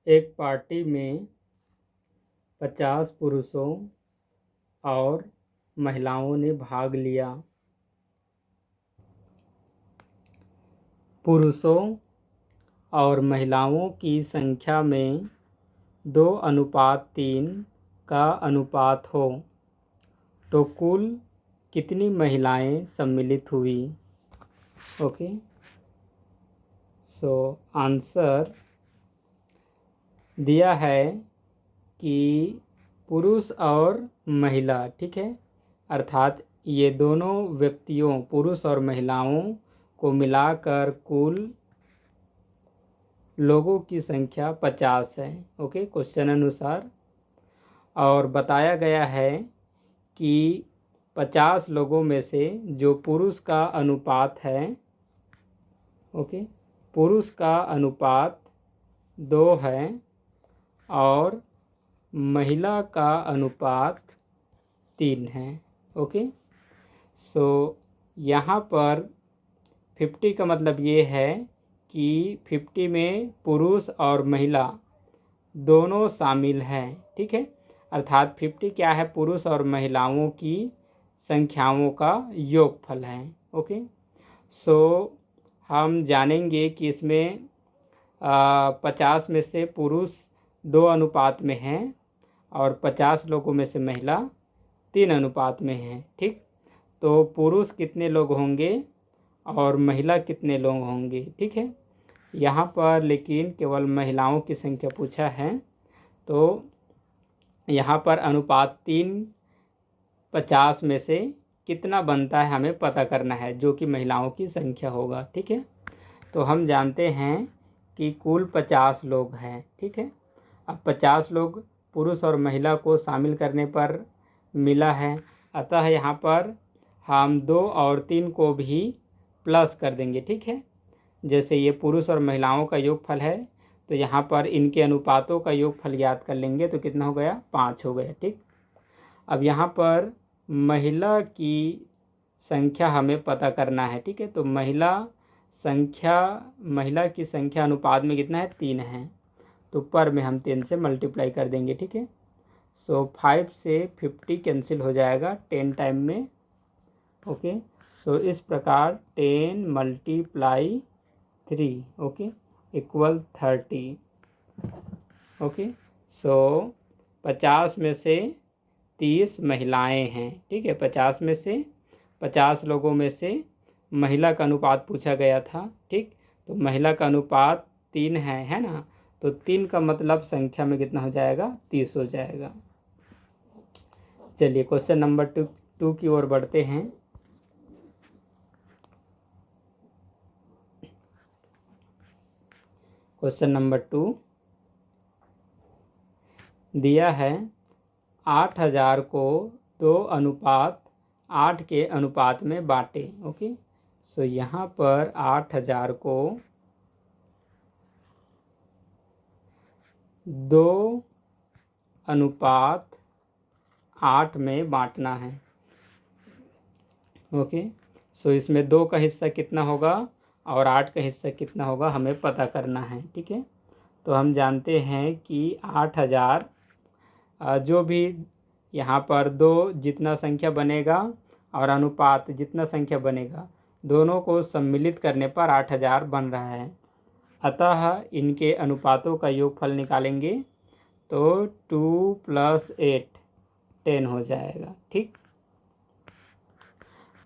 एक पार्टी में 50 पुरुषों और महिलाओं ने भाग लिया। पुरुषों और महिलाओं की संख्या में 2:3 का अनुपात हो तो कुल कितनी महिलाएं सम्मिलित हुई? ओके, सो आंसर दिया है कि पुरुष और महिला, ठीक है, अर्थात ये दोनों व्यक्तियों पुरुष और महिलाओं को मिलाकर कुल लोगों की संख्या 50 है। ओके, क्वेश्चन अनुसार। और बताया गया है कि 50 लोगों में से जो पुरुष का अनुपात है, ओके, पुरुष का अनुपात 2 है और महिला का अनुपात 3 है। ओके, सो यहाँ पर 50 का मतलब ये है कि 50 में पुरुष और महिला दोनों शामिल हैं, ठीक है, अर्थात 50 क्या है? पुरुष और महिलाओं की संख्याओं का योगफल है। ओके, सो हम जानेंगे कि इसमें 50 में से पुरुष 2 अनुपात में हैं और 50 लोगों में से महिला 3 अनुपात में हैं, ठीक। तो पुरुष कितने लोग होंगे और महिला कितने लोग होंगे, ठीक है। यहाँ पर लेकिन केवल महिलाओं की संख्या पूछा है, तो यहाँ पर अनुपात 3 50 में से कितना बनता है हमें पता करना है, जो कि महिलाओं की संख्या होगा, ठीक है। तो हम जानते हैं कि कुल 50 लोग हैं, ठीक है। अब 50 लोग पुरुष और महिला को शामिल करने पर मिला है, अतः यहाँ पर हम 2 और 3 को भी प्लस कर देंगे, ठीक है। जैसे ये पुरुष और महिलाओं का योगफल है, तो यहाँ पर इनके अनुपातों का योगफल याद कर लेंगे तो कितना हो गया? 5 हो गया, ठीक। अब यहाँ पर महिला की संख्या हमें पता करना है, ठीक है। तो महिला की संख्या अनुपात में कितना है? 3 है, तो पर में हम 3 से मल्टीप्लाई कर देंगे, ठीक है। सो 5 से 50 कैंसिल हो जाएगा 10 टाइम में। ओके, सो इस प्रकार 10 × 3, ओके, इक्वल 30। ओके, सो 50 में से 30 महिलाएं हैं, ठीक है। 50 में से 50 लोगों में से महिला का अनुपात पूछा गया था, ठीक। तो महिला का अनुपात 3 है ना, तो 3 का मतलब संख्या में कितना हो जाएगा? 30 हो जाएगा। चलिए क्वेश्चन नंबर 2 की ओर बढ़ते हैं। क्वेश्चन नंबर 2 दिया है 8000 को 2:8 के अनुपात में बांटे। ओके, सो यहाँ पर 8000 को 2:8 में बांटना है। ओके, सो इसमें 2 का हिस्सा कितना होगा और 8 का हिस्सा कितना होगा हमें पता करना है, ठीक है। तो हम जानते हैं कि 8000 जो भी यहाँ पर 2 जितना संख्या बनेगा और अनुपात जितना संख्या बनेगा, दोनों को सम्मिलित करने पर 8000 बन रहा है। अतः इनके अनुपातों का योगफल निकालेंगे तो 2 + 8 10 हो जाएगा, ठीक।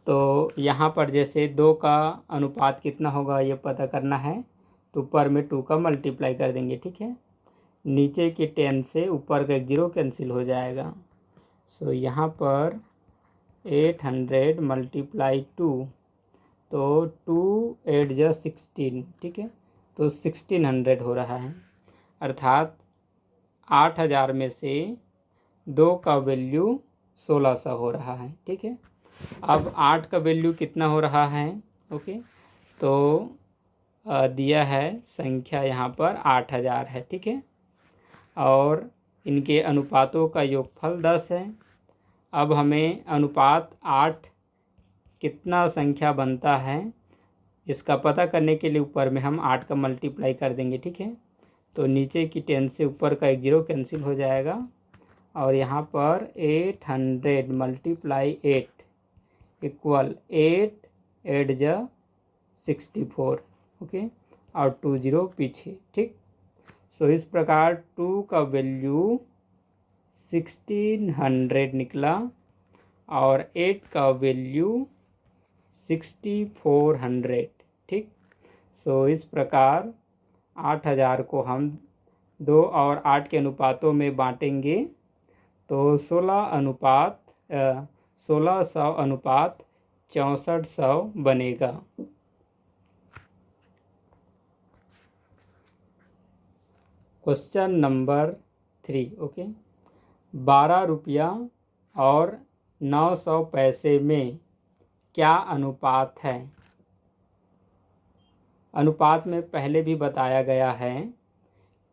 तो यहाँ पर जैसे 2 का अनुपात कितना होगा ये पता करना है, तो ऊपर में 2 का मल्टीप्लाई कर देंगे, ठीक है। नीचे के 10 से ऊपर का 0 कैंसिल हो जाएगा। सो यहाँ पर 800 × 2, तो 2 8 × 16, ठीक है, तो 1600 हो रहा है। अर्थात 8000 में से 2 का वैल्यू 1600 हो रहा है, ठीक है। अब 8 का वैल्यू कितना हो रहा है? ओके, तो दिया है संख्या यहाँ पर 8000 है, ठीक है, और इनके अनुपातों का योगफल 10 है। अब हमें अनुपात 8 कितना संख्या बनता है इसका पता करने के लिए ऊपर में हम 8 का मल्टीप्लाई कर देंगे, ठीक है। तो नीचे की 10 से ऊपर का एक 0 कैंसिल हो जाएगा और यहाँ पर 800 मल्टीप्लाई 8 इक्वल 8 8 जा 64, ओके, और 2 0 पीछे, ठीक। सो इस प्रकार 2 का वैल्यू 1600 निकला और 8 का वैल्यू 6400, ठीक। सो इस प्रकार 8000 को हम 2 और 8 के अनुपातों में बांटेंगे तो 1600 अनुपात 6400 बनेगा। Question number 3, okay. 12 रुपया और 900 पैसे में क्या अनुपात है? अनुपात में पहले भी बताया गया है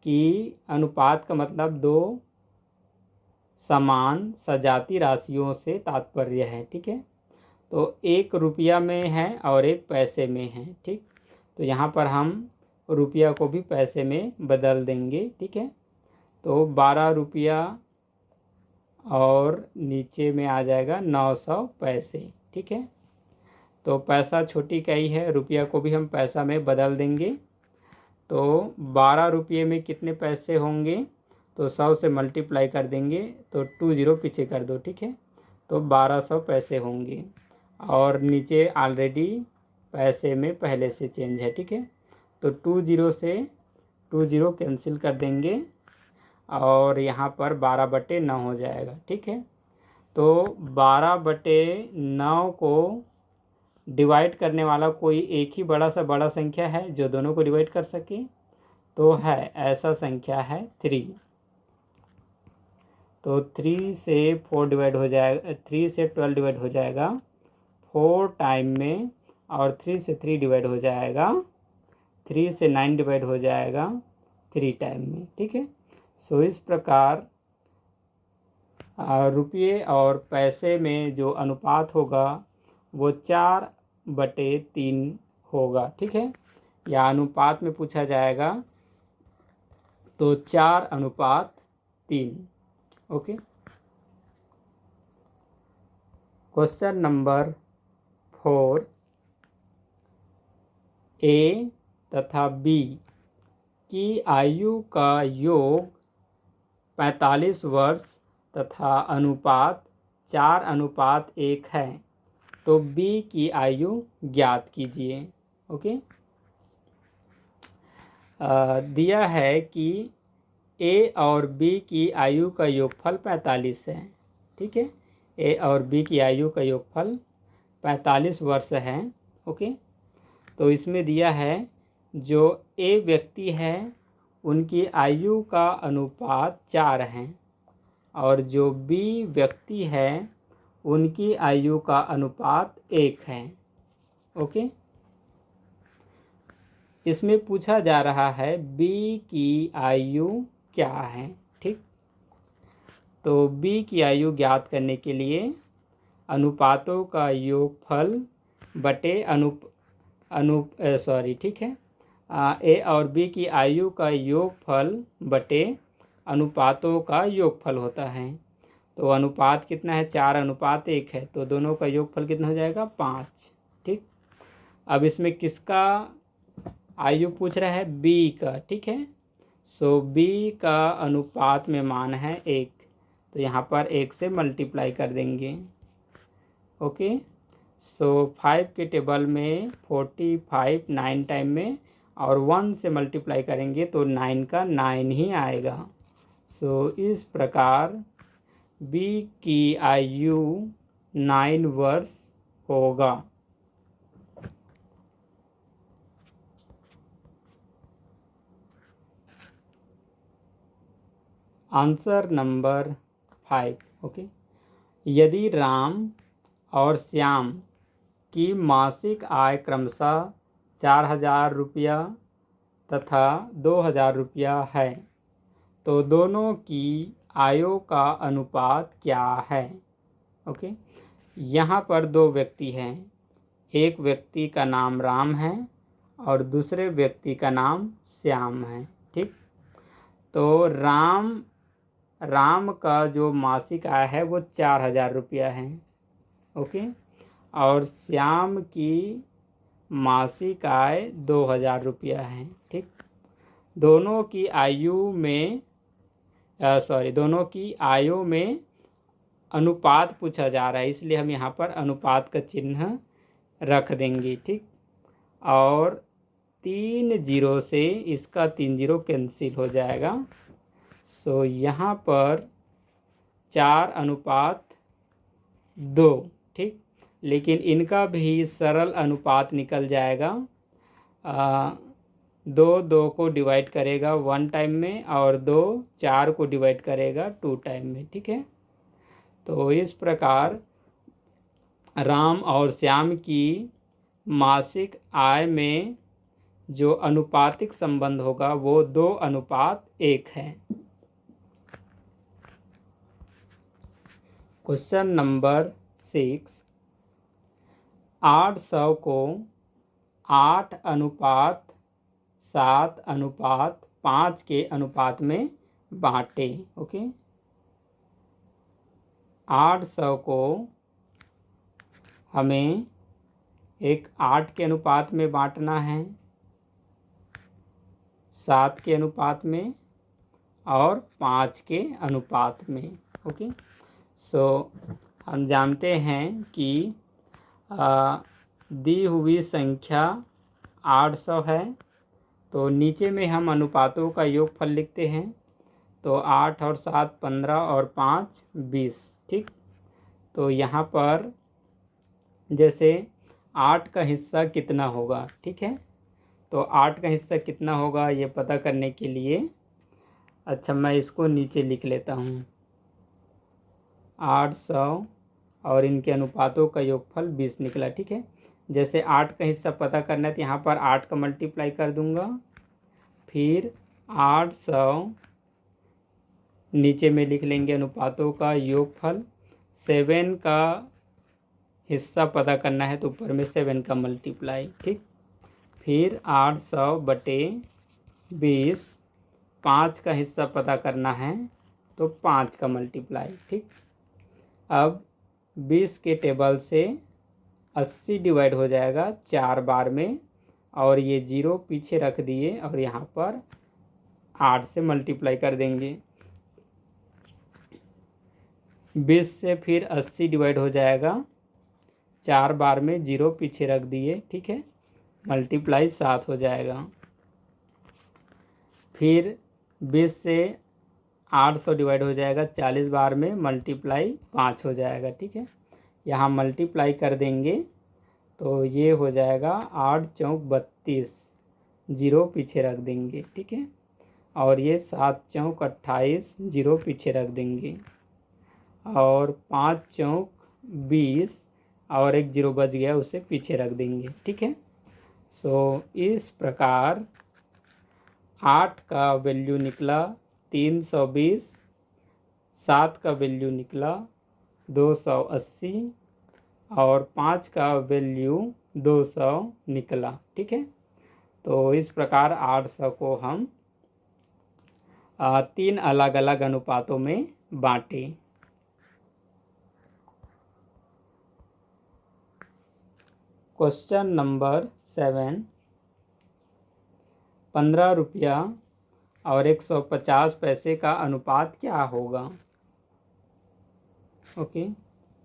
कि अनुपात का मतलब दो समान सजाती राशियों से तात्पर्य है, ठीक है। तो 1 रुपया में है और 1 पैसे में है, ठीक। तो यहाँ पर हम रुपया को भी पैसे में बदल देंगे, ठीक है। तो 12 रुपया और नीचे में आ जाएगा 900 पैसे, ठीक है। तो पैसा छोटी इकाई है, रुपया को भी हम पैसा में बदल देंगे। तो 12 रुपये में कितने पैसे होंगे? तो 100 से मल्टीप्लाई कर देंगे तो 2 0 पीछे कर दो, ठीक है। तो 1200 पैसे होंगे और नीचे ऑलरेडी पैसे में पहले से चेंज है, ठीक है। तो 2 0 से 2 0 कैंसिल कर देंगे और यहाँ पर 12/9 हो जाएगा, ठीक है। तो 12/9 को डिवाइड करने वाला कोई एक ही बड़ा संख्या है जो दोनों को डिवाइड कर सके? तो है, ऐसा संख्या है 3। तो 3 से 4 डिवाइड हो जाएगा, 3 से 12 डिवाइड हो जाएगा 4 टाइम में और 3 से 3 डिवाइड हो जाएगा, 3 से 9 डिवाइड हो जाएगा 3 टाइम में, ठीक है। सो इस प्रकार रुपये और पैसे में जो अनुपात होगा वो 4/3 होगा, ठीक है। या अनुपात में पूछा जाएगा तो 4:3, ओके। क्वेश्चन नंबर 4, ए तथा बी की आयु का योग 45 वर्ष तथा अनुपात 4:1 है, तो बी की आयु ज्ञात कीजिए, ओके। दिया है कि ए और बी की आयु का योगफल 45 है, ठीक है। ए और बी की आयु का योगफल 45 वर्ष है, ओके। तो इसमें दिया है जो ए व्यक्ति है उनकी आयु का अनुपात 4 है और जो बी व्यक्ति है उनकी आयु का अनुपात 1 है, ओके। इसमें पूछा जा रहा है बी की आयु क्या है, ठीक। तो बी की आयु ज्ञात करने के लिए अनुपातों का योगफल बटे ठीक है, ए और बी की आयु का योगफल बटे अनुपातों का योगफल होता है। तो अनुपात कितना है? 4:1 है, तो दोनों का योगफल कितना हो जाएगा? 5, ठीक। अब इसमें किसका आयु पूछ रहा है? बी का, ठीक है। सो बी का अनुपात में मान है 1, तो यहाँ पर 1 से मल्टीप्लाई कर देंगे, ओके। सो 5 के टेबल में 45 9 टाइम में और 1 से मल्टीप्लाई करेंगे तो 9 का 9 ही आएगा। सो इस प्रकार बी की आयु 9 वर्ष होगा। Answer number 5, okay. यदि राम और श्याम की मासिक आय क्रमशः 4000 रुपया तथा 2000 रुपया है, तो दोनों की आयों का अनुपात क्या है? ओके, यहाँ पर 2 व्यक्ति हैं। एक व्यक्ति का नाम राम है और दूसरे व्यक्ति का नाम श्याम है, ठीक। तो राम का जो मासिक आय है वो 4,000 रुपया है। ओके, और श्याम की मासिक आय 2,000 रुपया है। ठीक, दोनों की आयु में अनुपात पूछा जा रहा है, इसलिए हम यहाँ पर अनुपात का चिन्ह रख देंगे। ठीक, और 3 जीरो से इसका 3 जीरो कैंसिल हो जाएगा। सो यहाँ पर 4:2। ठीक, लेकिन इनका भी सरल अनुपात निकल जाएगा। 2 को डिवाइड करेगा 1 टाइम में, और 2 4 को डिवाइड करेगा 2 टाइम में। ठीक है, तो इस प्रकार राम और श्याम की मासिक आय में जो अनुपातिक संबंध होगा वो 2:1 है। क्वेश्चन नंबर 6, 800 को 8:7:5 के अनुपात में बांटे। ओके, 800 को हमें एक 8 के अनुपात में बांटना है, 7 के अनुपात में और 5 के अनुपात में। ओके, सो हम जानते हैं कि दी हुई संख्या 800 है, तो नीचे में हम अनुपातों का योगफल लिखते हैं। तो 8 और 7 15 और 5 20। ठीक, तो यहाँ पर जैसे 8 का हिस्सा कितना होगा, ठीक है, तो 8 का हिस्सा कितना होगा ये पता करने के लिए, अच्छा मैं इसको नीचे लिख लेता हूँ। 800 और इनके अनुपातों का योगफल 20 निकला। ठीक है, जैसे 8 का हिस्सा पता करना है तो यहाँ पर 8 का मल्टीप्लाई कर दूंगा, फिर 800 नीचे में लिख लेंगे अनुपातों का योगफल। 7 का हिस्सा पता करना है तो ऊपर में 7 का मल्टीप्लाई। ठीक, फिर 800/20। 5 का हिस्सा पता करना है तो 5 का मल्टीप्लाई। ठीक, अब 20 के टेबल से 80 डिवाइड हो जाएगा 4 बार में, और ये 0 पीछे रख दिए और यहाँ पर 8 से मल्टीप्लाई कर देंगे। 20 से फिर 80 डिवाइड हो जाएगा 4 बार में, 0 पीछे रख दिए। ठीक है, मल्टीप्लाई 7 हो जाएगा। फिर 20 से 800 डिवाइड हो जाएगा 40 बार में, मल्टीप्लाई 5 हो जाएगा। ठीक है, यहाँ मल्टीप्लाई कर देंगे तो ये हो जाएगा 8 चौक 32, 0 पीछे रख देंगे। ठीक है, और ये 7 चौक 28, 0 पीछे रख देंगे, और 5 चौक 20 और एक 0 बच गया उसे पीछे रख देंगे। ठीक है, सो इस प्रकार 8 का वैल्यू निकला 320, 7 का वैल्यू निकला 280 और 5 का वैल्यू 200 निकला। ठीक है, तो इस प्रकार 800 को हम 3 अलग अलग अनुपातों में बांटे। क्वेश्चन नंबर 7, 15 रुपया और 150 पैसे का अनुपात क्या होगा। ओके,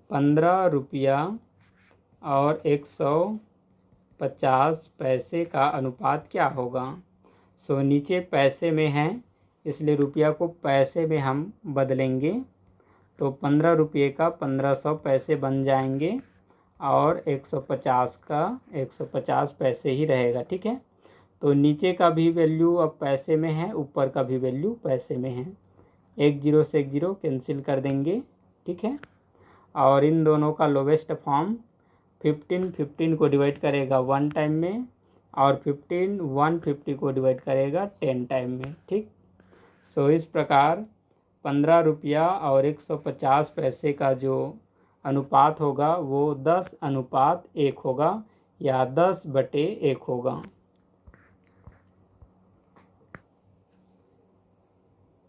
15 रुपया और 150 पैसे का अनुपात क्या होगा। सो नीचे पैसे में है इसलिए रुपया को पैसे में हम बदलेंगे, तो 15 रुपये का 1500 पैसे बन जाएंगे, और 150 का 150 पैसे ही रहेगा। ठीक है, तो नीचे का भी वैल्यू अब पैसे में है, ऊपर का भी वैल्यू पैसे में है। 1 0 से 1 0 कैंसिल कर देंगे। ठीक है, और इन दोनों का लोवेस्ट फॉर्म 15 को डिवाइड करेगा 1 टाइम में, और 15 150 को डिवाइड करेगा 10 टाइम में। ठीक, सो इस प्रकार 15 रुपया और 150 पैसे का जो अनुपात होगा वो 10:1 होगा, या 10/1 होगा।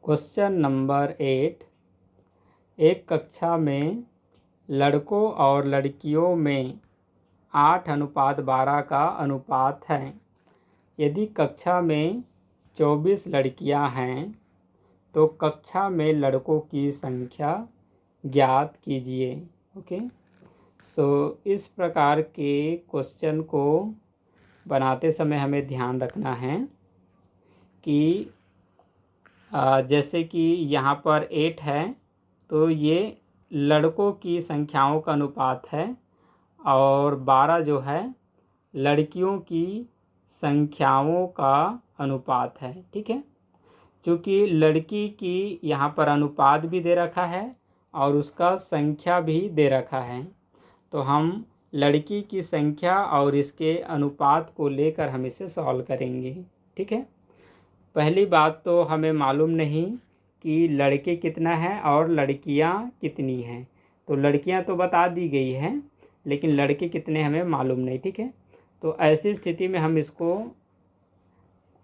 क्वेश्चन नंबर 8, एक कक्षा में लड़कों और लड़कियों में 8:12 का अनुपात है। यदि कक्षा में 24 लड़कियां हैं तो कक्षा में लड़कों की संख्या ज्ञात कीजिए। ओके, सो इस प्रकार के क्वेश्चन को बनाते समय हमें ध्यान रखना है कि जैसे कि यहाँ पर 8 है तो ये लड़कों की संख्याओं का अनुपात है और 12 जो है लड़कियों की संख्याओं का अनुपात है। ठीक है, क्योंकि लड़की की यहाँ पर अनुपात भी दे रखा है और उसका संख्या भी दे रखा है, तो हम लड़की की संख्या और इसके अनुपात को लेकर हम इसे सॉल्व करेंगे। ठीक है, पहली बात तो हमें मालूम नहीं कि लड़के कितना है और लड़कियां कितनी हैं, तो लड़कियां तो बता दी गई हैं लेकिन लड़के कितने हमें मालूम नहीं। ठीक है, तो ऐसी स्थिति में हम इसको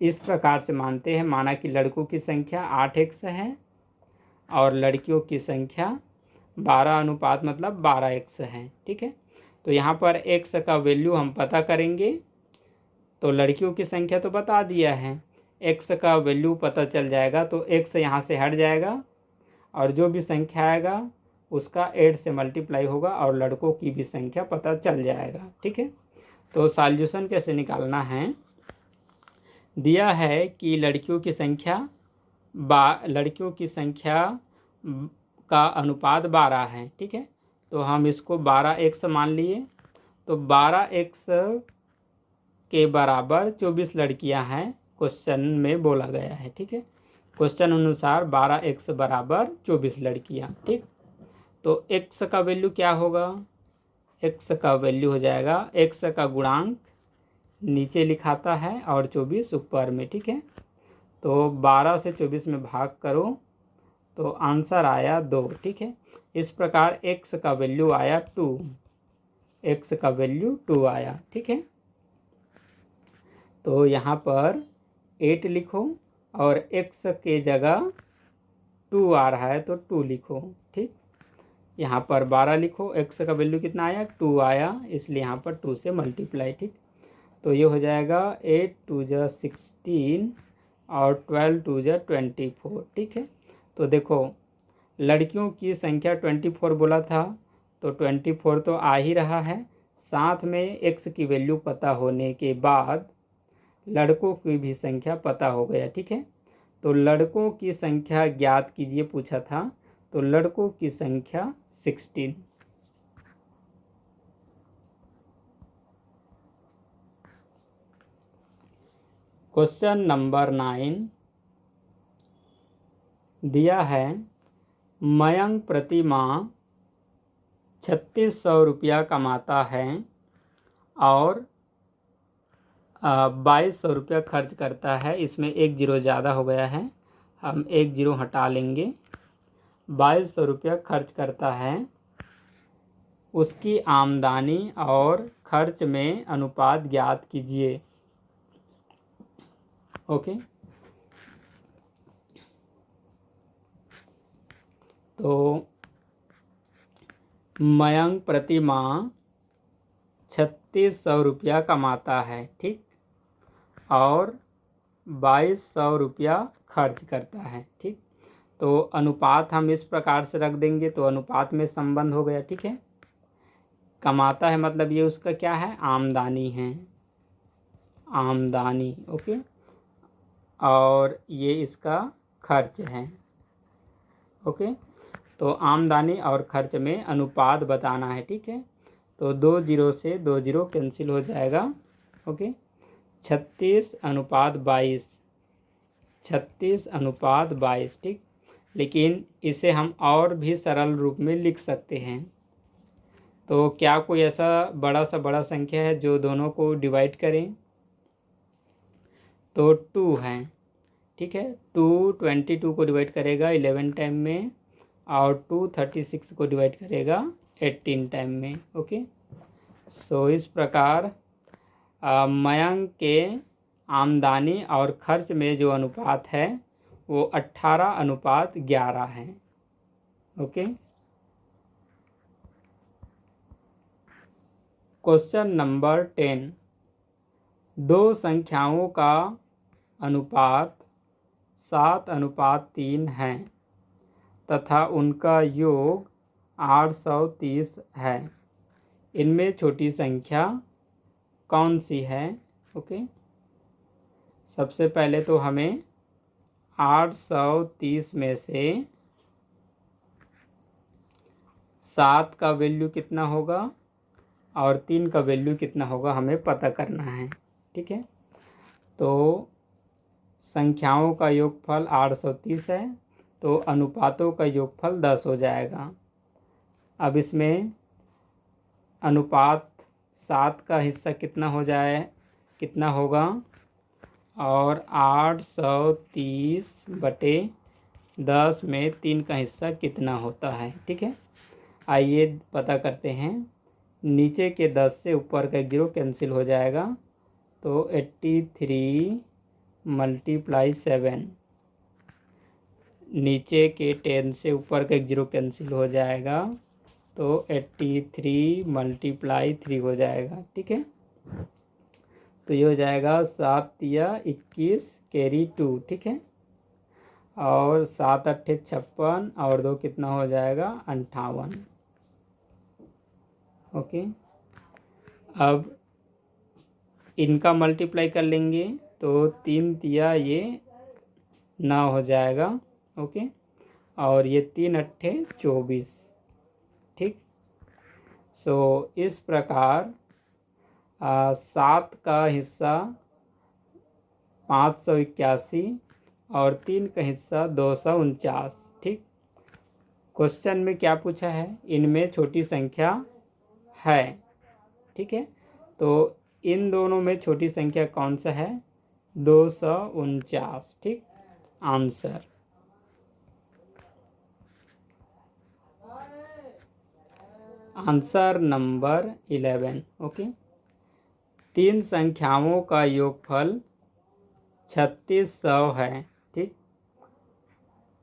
इस प्रकार से मानते हैं, माना कि लड़कों की संख्या 8x है और लड़कियों की संख्या 12 अनुपात मतलब 12x है। ठीक है, तो यहाँ पर x का वैल्यू हम पता करेंगे, तो लड़कियों की संख्या तो बता दिया है, x का वैल्यू पता चल जाएगा तो x यहाँ से हट जाएगा और जो भी संख्या आएगा उसका 8 से मल्टीप्लाई होगा और लड़कों की भी संख्या पता चल जाएगा। ठीक है, तो सॉल्यूशन कैसे निकालना है, दिया है कि लड़कियों की संख्या का अनुपात 12 है। ठीक है, तो हम इसको 12x मान लिए, तो 12x के बराबर 24 लड़कियां हैं क्वेश्चन में बोला गया है। ठीक है, क्वेश्चन अनुसार 12x बराबर 24 लड़कियां। ठीक, तो x का वैल्यू क्या होगा, x का वैल्यू हो जाएगा x का गुणांक नीचे लिखाता है और 24 ऊपर में। ठीक है, तो 12 से 24 में भाग करो तो आंसर आया 2। ठीक है, इस प्रकार x का वैल्यू आया 2, x का वैल्यू 2 आया। ठीक है, तो यहाँ पर 8 लिखो और x के जगह 2 आ रहा है तो 2 लिखो। ठीक, यहाँ पर 12 लिखो, x का वैल्यू कितना आया 2 आया, इसलिए यहाँ पर 2 से मल्टीप्लाई। ठीक, तो ये हो जाएगा 8 2 16 और 12 2 24। ठीक है, तो देखो लड़कियों की संख्या 24 बोला था तो 24 तो आ ही रहा है, साथ में x की वैल्यू पता होने के बाद लड़कों की भी संख्या पता हो गया। ठीक है, तो लड़कों की संख्या ज्ञात कीजिए पूछा था, तो लड़कों की संख्या 16। क्वेश्चन नंबर 9 दिया है, मयंक प्रति माह 3600 रुपया कमाता है और 2200 रुपया खर्च करता है। इसमें एक जीरो ज़्यादा हो गया है, हम एक जीरो हटा लेंगे। 2200 रुपया खर्च करता है, उसकी आमदनी और खर्च में अनुपात ज्ञात कीजिए। ओके, तो मयंक प्रति माह 3600 रुपया कमाता है। ठीक, और 2200 रुपया खर्च करता है। ठीक, तो अनुपात हम इस प्रकार से रख देंगे तो अनुपात में संबंध हो गया। ठीक है, कमाता है मतलब ये उसका क्या है, आमदनी है, आमदनी। ओके, और ये इसका खर्च है। ओके, तो आमदनी और खर्च में अनुपात बताना है। ठीक है, तो 2 जीरो से 2 जीरो कैंसिल हो जाएगा। ओके, 36:22, 36:22। ठीक, लेकिन इसे हम और भी सरल रूप में लिख सकते हैं, तो क्या कोई ऐसा बड़ा संख्या है जो दोनों को डिवाइड करें, तो 2 है। ठीक है, 2 22 को डिवाइड करेगा 11 टाइम में और 2 36 को डिवाइड करेगा 18 टाइम में। ओके, सो इस प्रकार मयंक के आमदनी और खर्च में जो अनुपात है वो 18:11 है। ओके। क्वेश्चन नंबर 10, दो संख्याओं का अनुपात 7:3 है तथा उनका योग 830 है। इनमें छोटी संख्या कौन सी है? ओके। सबसे पहले तो हमें 830 में से 7 का वैल्यू कितना होगा और 3 का वैल्यू कितना होगा हमें पता करना है। ठीक है, तो संख्याओं का योगफल 830 है, तो अनुपातों का योगफल 10 हो जाएगा। अब इसमें अनुपात 7 का हिस्सा कितना होगा और 830/10 में 3 का हिस्सा कितना होता है। ठीक है, आइए पता करते हैं। नीचे के 10 से ऊपर का 0 कैंसिल हो जाएगा, तो 83 × 7। नीचे के 10 से ऊपर का 0 कैंसिल हो जाएगा, तो 83 × 3 हो जाएगा। ठीक है, तो ये हो जाएगा 7 या 21 कैरी 2। ठीक है, और 7 8 56 और 2 कितना हो जाएगा 58। ओके, अब इनका मल्टीप्लाई कर लेंगे तो 3 तिया ये 9 हो जाएगा। ओके, और ये 3 8 24। ठीक, सो इस प्रकार 7 का हिस्सा 581 और 3 का हिस्सा 249। ठीक, क्वेश्चन में क्या पूछा है? इनमें छोटी संख्या है। ठीक है, तो इन दोनों में छोटी संख्या कौन सा है? 249। ठीक, आंसर। Answer number 11। ओके, 3 संख्याओं का योगफल 3600 है। ठीक,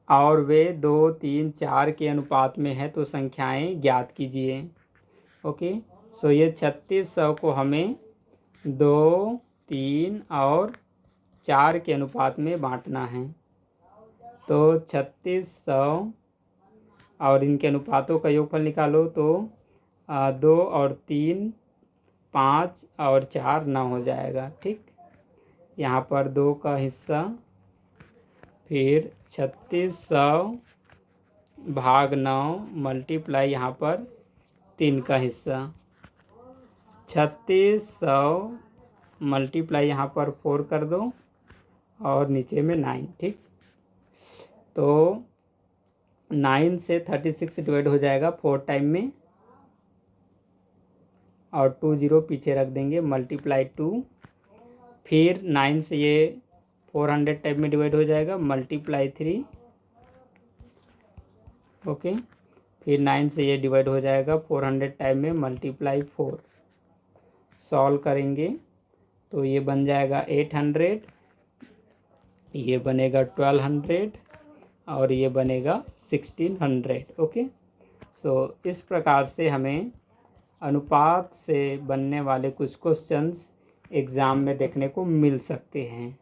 और वे 2 3 4 के अनुपात में है, तो संख्याएं ज्ञात कीजिए। ओके, सो ये 3600 को हमें 2 3 और 4 के अनुपात में बांटना है। तो 3600 और इनके अनुपातों का योगफल निकालो, तो 2 और 3 5 और 4 9 हो जाएगा। ठीक, यहाँ पर 2 का हिस्सा, फिर 3600 भाग 9 मल्टीप्लाई यहाँ पर 3 का हिस्सा, 3600 मल्टीप्लाई यहाँ पर 4 कर दो और नीचे में 9। ठीक, तो 9 से 36 डिवाइड हो जाएगा 4 टाइम में, और 2 0 पीछे रख देंगे, मल्टीप्लाई 2। फिर 9 से ये 400 टाइम में डिवाइड हो जाएगा, मल्टीप्लाई 3। ओके, फिर 9 से ये डिवाइड हो जाएगा 400 टाइम में, मल्टीप्लाई 4। सॉल्व करेंगे तो ये बन जाएगा 800, ये बनेगा 1200 और ये बनेगा 1600। ओके, सो इस प्रकार से हमें अनुपात से बनने वाले कुछ क्वेश्चंस एग्ज़ाम में देखने को मिल सकते हैं।